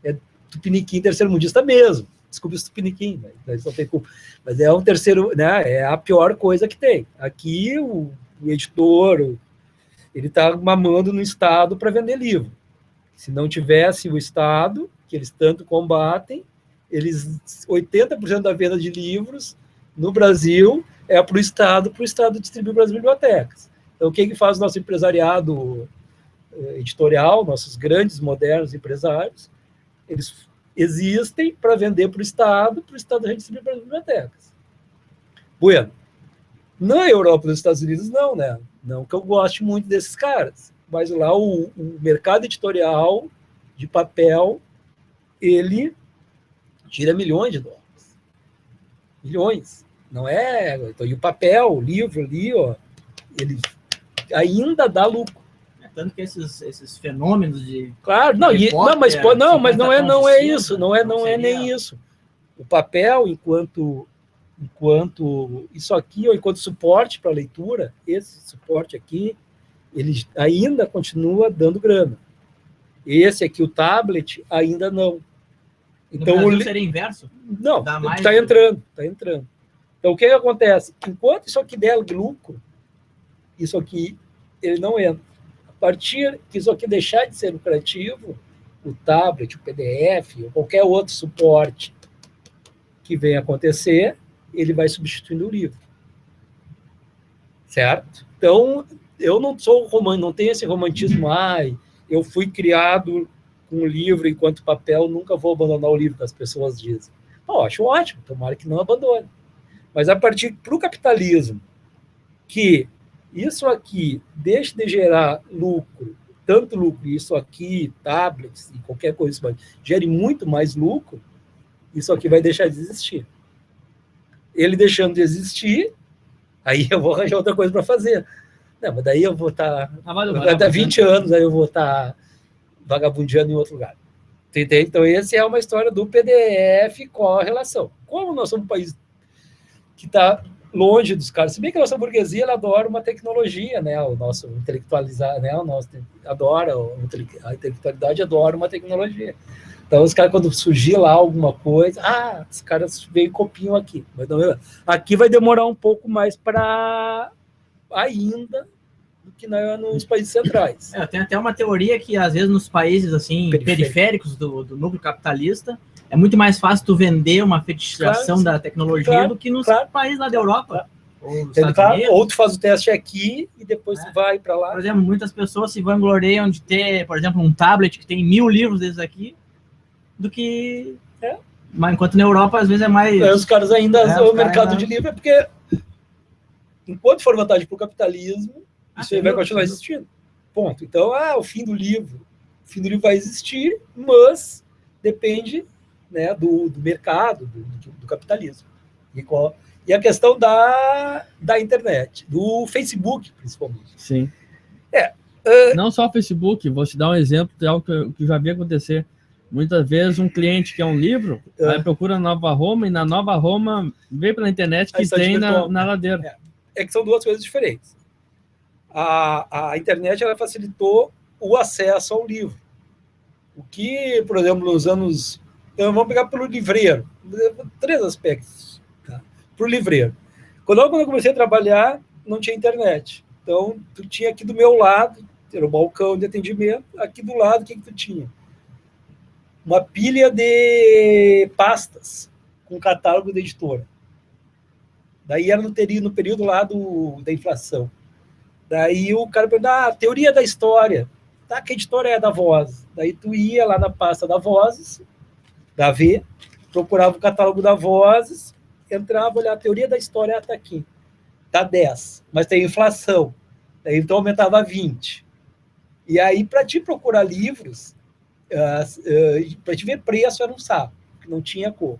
é tupiniquim terceiro-mundista mesmo. Desculpe os tupiniquim, mas não tem culpa. Mas é um terceiro, né? É a pior coisa que tem. Aqui o editor, ele está mamando no Estado para vender livro. Se não tivesse o Estado, que eles tanto combatem, 80% da venda de livros no Brasil é para o Estado distribuir para as bibliotecas. Então, o que faz o nosso empresariado editorial, nossos grandes, modernos empresários? Eles existem para vender para o Estado a gente distribuir para as bibliotecas. Bueno, na Europa e nos Estados Unidos, não, né? Não que eu goste muito desses caras, mas lá o mercado editorial de papel, ele tira milhões de dólares. Milhões. Não é... Então, e o papel, o livro ali, ó, ele ainda dá lucro. Tanto que esses fenômenos de... Claro, não, mas não é isso, não é nem isso. O papel, enquanto isso aqui, ou enquanto suporte para a leitura, esse suporte aqui, ele ainda continua dando grana. Esse aqui, o tablet, ainda não. Então, no Brasil seria inverso? Não, está entrando. Então, o que acontece? Enquanto isso aqui der lucro, isso aqui, ele não entra. A partir que isso aqui deixar de ser lucrativo, o tablet, o PDF, ou qualquer outro suporte que venha acontecer, ele vai substituindo o livro. Certo? Então, eu não tenho esse romantismo, eu fui criado com o livro enquanto papel, nunca vou abandonar o livro, que as pessoas dizem. Eu acho ótimo, tomara que não abandone. Mas a partir para o capitalismo, que isso aqui deixe de gerar lucro, tanto lucro, isso aqui, tablets e qualquer coisa, gere muito mais lucro, isso aqui vai deixar de existir. Ele deixando de existir, aí eu vou arranjar outra coisa para fazer. Não, mas daí eu vou estar... Daqui a 20 anos, aí eu vou estar vagabundeando em outro lugar. Entende? Então, essa é uma história do PDF com a relação. Como nós somos um país que está longe dos caras, se bem que a nossa burguesia ela adora uma tecnologia, né? O nosso intelectualizar, né? O nosso adora a intelectualidade, adora uma tecnologia. Então os caras, quando surgir lá alguma coisa, os caras veio e copiam aqui. Mas não, aqui vai demorar um pouco mais para ainda do que nos países centrais. Tem até uma teoria que às vezes nos países assim periféricos do núcleo capitalista é muito mais fácil tu vender uma fetichização da tecnologia do que nos países lá da Europa. Ou tu faz o teste aqui e depois tu vai para lá. Por exemplo, muitas pessoas se vangloriam de ter, por exemplo, um tablet que tem 1000 livros desses aqui, do que... Mas enquanto na Europa, às vezes é mais... Os caras ainda... o mercado de livro é porque, enquanto for vantagem para o capitalismo, isso aí vai continuar existindo. Ponto. Então, o fim do livro vai existir, mas depende né, do mercado, do capitalismo. E a questão da internet, do Facebook, principalmente. Sim. É, Não só o Facebook, vou te dar um exemplo de algo que eu já vi acontecer. Muitas vezes um cliente quer um livro, aí procura Nova Roma, e na Nova Roma vê pela internet que tem na ladeira. É que são duas coisas diferentes. A internet ela facilitou o acesso ao livro. O que, por exemplo, nos anos... Então, vamos pegar pelo livreiro. 3 aspectos. Tá? Para o livreiro. Quando eu comecei a trabalhar, não tinha internet. Então, tu tinha aqui do meu lado, era o balcão de atendimento, aqui do lado, o que tu tinha? Uma pilha de pastas com catálogo da editora. Daí era no período lá da inflação. Daí o cara pergunta, teoria da história. Tá, que editora é da Voz? Daí tu ia lá na pasta da Vozes, da V, procurava o catálogo da Vozes, entrava, olhava, a teoria da história está aqui. Tá 10, mas tem inflação. Daí então aumentava 20. E aí, para te procurar livros, para te ver preço, era um saco, que não tinha cor.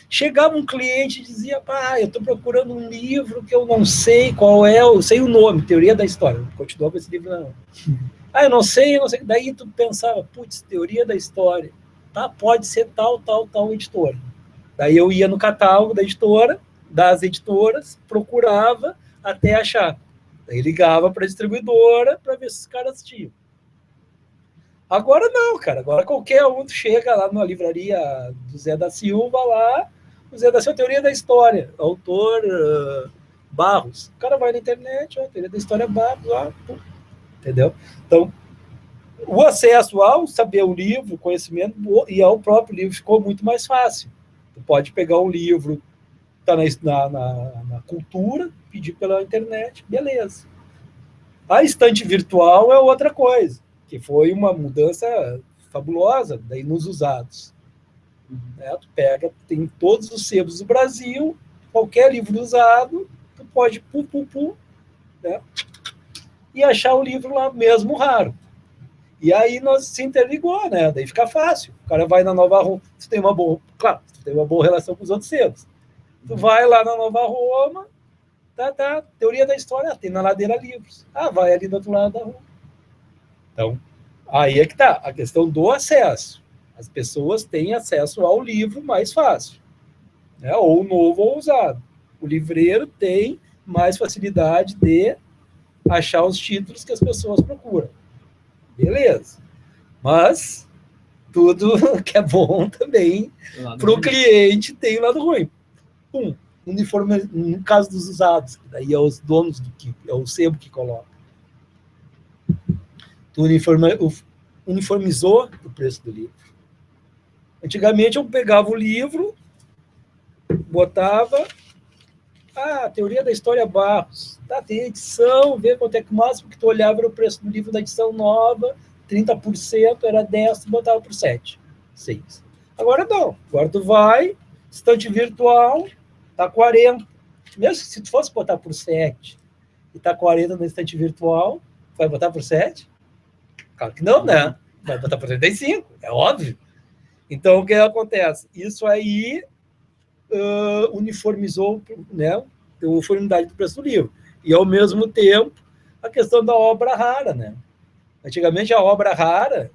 Chegava um cliente e dizia, eu estou procurando um livro que eu não sei qual é, eu sei o nome, Teoria da História. Continua com esse livro, não. Eu não sei. Daí tu pensava, Teoria da História. Tá, pode ser tal editora. Daí eu ia no catálogo da editora, das editoras, procurava até achar. Daí ligava para a distribuidora para ver se os caras tinham. Agora não, cara. Agora qualquer um chega lá numa livraria do Zé da Silva lá, o Zé da Silva, Teoria da História, autor Barros. O cara vai na internet, Teoria da História Barros, entendeu? Então, o acesso ao saber o livro, conhecimento e ao próprio livro ficou muito mais fácil. Tu pode pegar um livro que está na cultura, pedir pela internet, beleza. A estante virtual é outra coisa, que foi uma mudança fabulosa daí nos usados. Tu pega, tem todos os sebos do Brasil, qualquer livro usado, tu pode né, e achar o livro lá mesmo raro. E aí nós se interligou, né? Daí fica fácil. O cara vai na Nova Roma, tu tem uma boa relação com os outros sebos. Tu vai lá na Nova Roma, Teoria da História, tem na Ladeira Livros. Vai ali do outro lado da rua. Então, aí é que tá a questão do acesso. As pessoas têm acesso ao livro mais fácil, né? Ou novo ou usado. O livreiro tem mais facilidade de achar os títulos que as pessoas procuram. Beleza. Mas tudo que é bom também para o cliente tem o lado ruim. Uniforme, no caso dos usados, daí é os donos é o sebo que coloca. Tu uniformizou o preço do livro. Antigamente eu pegava o livro, botava Teoria da História Barros. Tem edição, vê quanto é que o máximo que tu olhava era o preço do livro da edição nova, 30%, era 10, tu botava por 7, 6. Agora não. Agora tu vai, estante virtual, tá 40. Mesmo se tu fosse botar por 7 e tá 40 na estante virtual, vai botar por 7? Claro que não, né? Vai botar por 35, é óbvio. Então, o que acontece? Isso aí uniformizou, né, a uniformidade do preço do livro. E, ao mesmo tempo, a questão da obra rara, né? Antigamente, a obra rara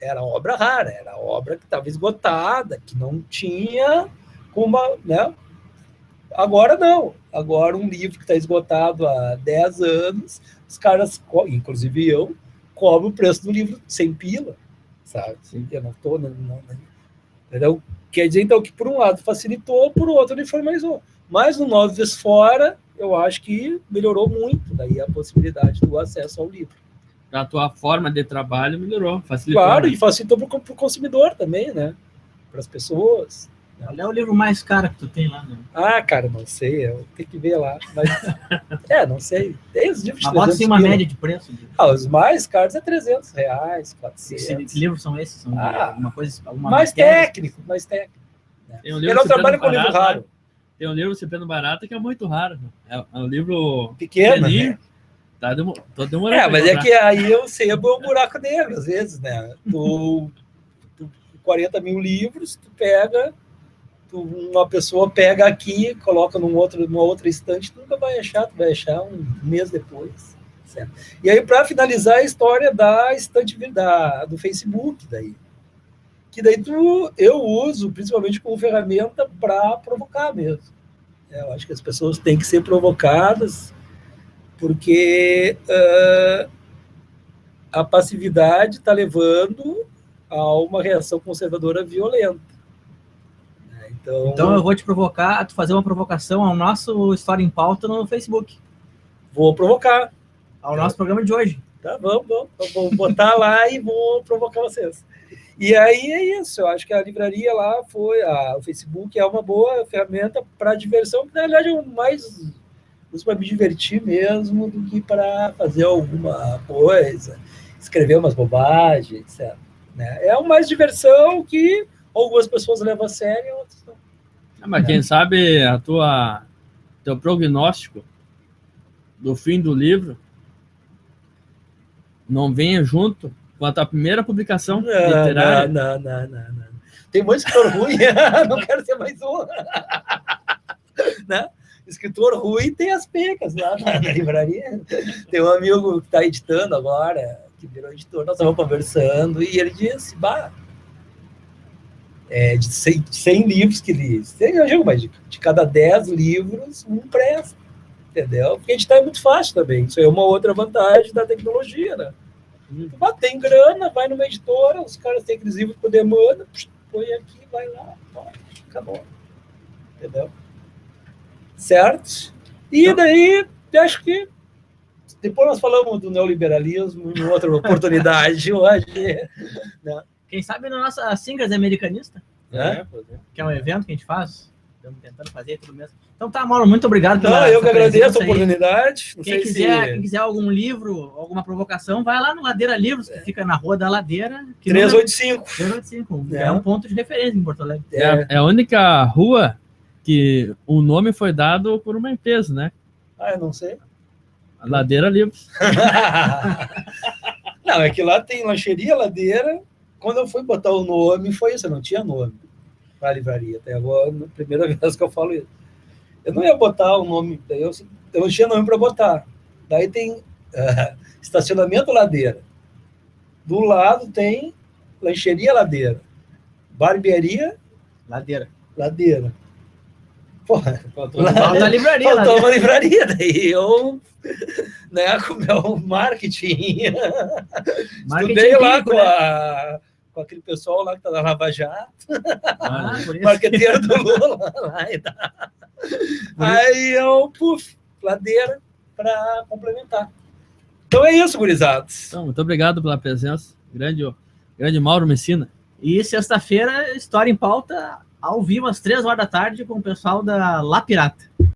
era obra que estava esgotada, que não tinha como, né? Agora não. Agora, um livro que está esgotado há 10 anos, os caras, inclusive eu, cobram o preço do livro 100 pila, sabe? Sim. Eu não estou... Entendeu? Quer dizer, então, que por um lado facilitou, por outro uniformizou. Mas no 9 vezes fora, eu acho que melhorou muito daí a possibilidade do acesso ao livro. A tua forma de trabalho melhorou, facilitou. Claro, e facilitou para o consumidor também, né? Para as pessoas. Qual é o livro mais caro que tu tem lá, né? Cara, não sei, eu tenho que ver lá. Mas, não sei. Tem os livros de 300 bota assim uma média de preço. Os mais caros é R$300, 400. Que livros são esses? São alguma coisa, mais técnico. Né? Eu não trabalho com livro raro. Tem um livro Cipriano Barata que é muito raro. É um livro pequeno, né? Tô demorando. Mas é que aí eu sebo um buraco negro, às vezes, né? Tu 40 mil livros, uma pessoa pega aqui, coloca numa outra estante, tu nunca vai achar, tu vai achar um mês depois. Certo? E aí, para finalizar a história da estante do Facebook, eu uso principalmente como ferramenta para provocar mesmo. Eu acho que as pessoas têm que ser provocadas, porque a passividade está levando a uma reação conservadora violenta. Então eu vou te provocar a tu fazer uma provocação ao nosso História em Pauta no Facebook. Vou provocar. Ao nosso programa de hoje. Tá, vamos botar lá e vou provocar vocês. E aí é isso, eu acho que a livraria lá o Facebook é uma boa ferramenta para diversão, que na verdade eu mais uso para me divertir mesmo do que para fazer alguma coisa, escrever umas bobagens, etc. Né? É mais diversão que algumas pessoas levam a sério, outras não. Mas quem sabe teu prognóstico do fim do livro não venha junto com a tua primeira publicação literária. Não. Tem muito escritor ruim, não quero ser mais um. Né? Escritor ruim tem as pecas lá na livraria. Tem um amigo que está editando agora, que virou editor, nós estávamos conversando, e ele disse, de 100 livros que li, eu digo, mas de cada 10 livros, um presta. Entendeu? Porque editar é muito fácil também. Isso é uma outra vantagem da tecnologia, né? Tem grana, vai numa editora, os caras têm aqueles livros por demanda, põe aqui, vai lá, acabou. Entendeu? Certo? E daí, acho que depois nós falamos do neoliberalismo em outra oportunidade hoje. Né? Quem sabe na nossa Singras Americanista, que é um evento que a gente faz. Estamos tentando fazer tudo mesmo. Então tá, Mauro, muito obrigado pela eu que agradeço a oportunidade. Quem quiser algum livro, alguma provocação, vai lá no Ladeira Livros, que fica na Rua da Ladeira. 385. É um ponto de referência em Porto Alegre. É a única rua que o nome foi dado por uma empresa, né? Eu não sei. A Ladeira Livros. Não, é que lá tem lancheria Ladeira. Quando eu fui botar o nome, foi isso, eu não tinha nome para a livraria. Até agora, a primeira vez que eu falo isso. Eu não ia botar o nome, eu não tinha nome para botar. Daí tem estacionamento Ladeira. Do lado tem lancheria Ladeira. Barbearia Ladeira. Porra, faltou a livraria. Faltou uma livraria. Daí eu, com o meu marketing, estudei lá com aquele pessoal lá que tá na Lava Jato, marqueteiro do Lula lá e tal. Aí eu, Ladeira para complementar. Então é isso, gurizados. Então, muito obrigado pela presença. Grande Mauro Messina. E sexta-feira, História em Pauta, ao vivo, às 3 horas da tarde, com o pessoal da La Pirata.